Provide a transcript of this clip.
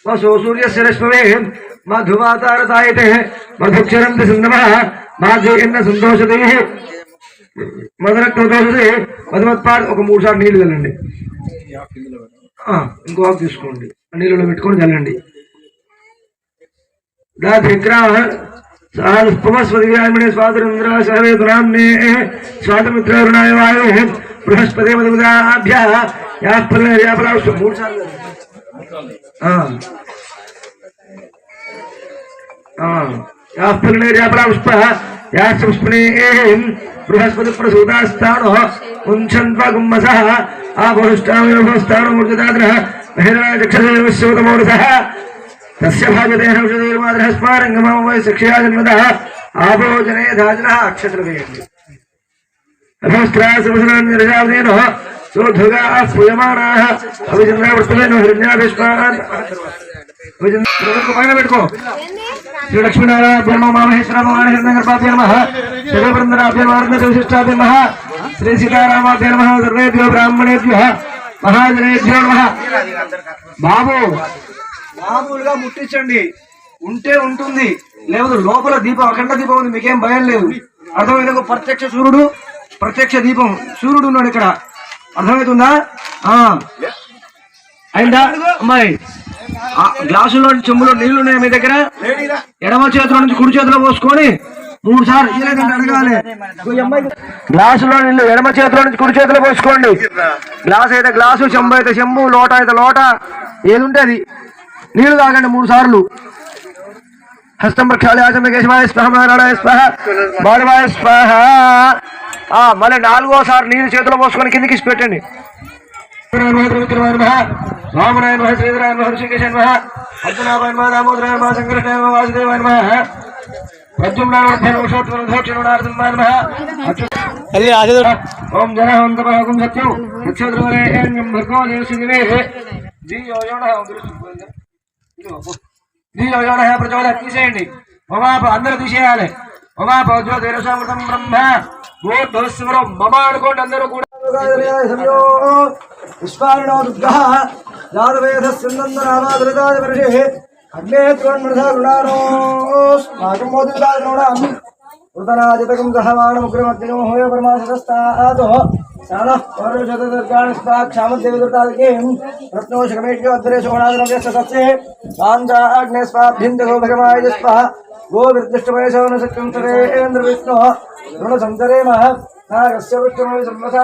वसो सूर्यस्य रश्मवे मधुमातारतायते मधुक्षरन्ति सिन्धवः माघेन्न संतोषदेः మదనక్రోదోసే మధుమత్పాడు ఒక 3 సార్లు నీళ్లు చల్లండి. ఇంకో ఆకు తీసుకోండి, నీళ్ళలో పెట్టుకొని చల్లండి. దాస్పమస్వదివ్యామణి స్వాతంత్ర సహవేతునామ్నే స్వాతమిత్రుణాయ వాయు బృహస్పతి మధుదాభ్య యాపల్యాపరాశ 3 సార్లు యాపల్యాపరాపుష్ప యాపుష్పనే बृहस्पति प्रसूतास्तानो कुंचन्त्वगुम्मसः आभोष्टामिभोस्तानो मूर्तिदाद्रः महिराजक्षदेवस्योतमोरसः तस्य भाजतेन औषधेर्माद्रः स्मारङ्गमो वै सख्या जन्मदः आभोजने धाजनः अक्षत्रवेयन्ति अभोस्त्रासवसनान्यरजावदेनो सोधुगाः पूयमानाः अभिचन्द्रावर्तमेनो हिरण्याभिष्पान् पैन पेट्को श्री लक्ष्मीनारायण महेश्वरा महानगरपाभ्य नमः जगवृंदनाभ्य विशिष्टाभ्य नमः श्री सीतारामाभ्य नमः सर्वेभ्यो ब्राह्मणेभ्यः महाजनेभ्यो नमः బాబు మామూలుగా ముట్టించండి, ఉంటే ఉంటుంది, లేదు లోపల దీపం అఖండ దీపం ఉంది, మీకేం భయం లేదు. అర్థమైంది? ప్రత్యక్ష సూర్యుడు, ప్రత్యక్ష దీపం, సూర్యుడు ఉన్నాడు ఇక్కడ, అర్థమవుతుందా? అయిందా అమ్మాయి? గ్లాసులో చెంబులో నీళ్లు ఉన్నాయి మీ దగ్గర, ఎడమ చేతిలో నుంచి కుడి చేతిలో పోసుకొని 3 సార్లు అడగాలి. గ్లాసులో నీళ్లు ఎడమ చేతిలో నుంచి కుడి చేతిలో పోసుకోండి. గ్లాస్ అయితే గ్లాసు, చెంబు అయితే చెంబు, లోట అయితే లోట, ఏది ఉంటే అది నీళ్లు తాగండి 3 సార్లు. హస్తం ప్రక్షాళయాచమకేశవాయ స్వహ నారాయణ స్వహ మాధవాయ స్వహ. మళ్ళీ 4వ సారి నీళ్లు చేతిలో పోసుకొని కిందికి పెట్టండి. రామనాయ నమః శ్రీధరాయ నమః ఋషికేశాయ నమః అర్జునాయ నమః దామోదరాయ నమః సంకర్షణాయ నమః వాసుదేవాయ నమః ప్రద్యుమ్నాయ నమః దక్షిణాయ నమః ఓం జనహంతమహం సత్యం నక్షత్రవరేణ్యం భర్గో దేవశివే ధియో యోనః ప్రచోదయాత్. తీసేయండి. మమాప అందరూ తీసేయాలి. మమాప జ్యోతిరసామృతం బ్రహ్మ గోధస్వరం మమ అనుకోండి అందరూ కూడా. విశ్వామినో దుర్గః యాదవేధస్యందనామాదృతాదివర్షే అగ్నే త్రోన్మృధా గుణానోస్మాకం మోదిదానోడాం వృతనాజితకం సహమానముగ్రమగ్నినో హోయ పరమాశతస్తాదో సానః పరశతదుర్గాణి స్వాక్షామద్దేవిదుర్గాదికేం రత్నోషకమేష్యో అద్దరేషో గుణాదినవ్యస్త సత్సే సాంజాగ్నే స్వాభ్యంతగో భగమాయ స్వః గోవిర్దిష్టమయశోన సత్యం సరేంద్ర విష్ణు రుణసంతరేమః నాగస్య విష్ణుమయ సంవసా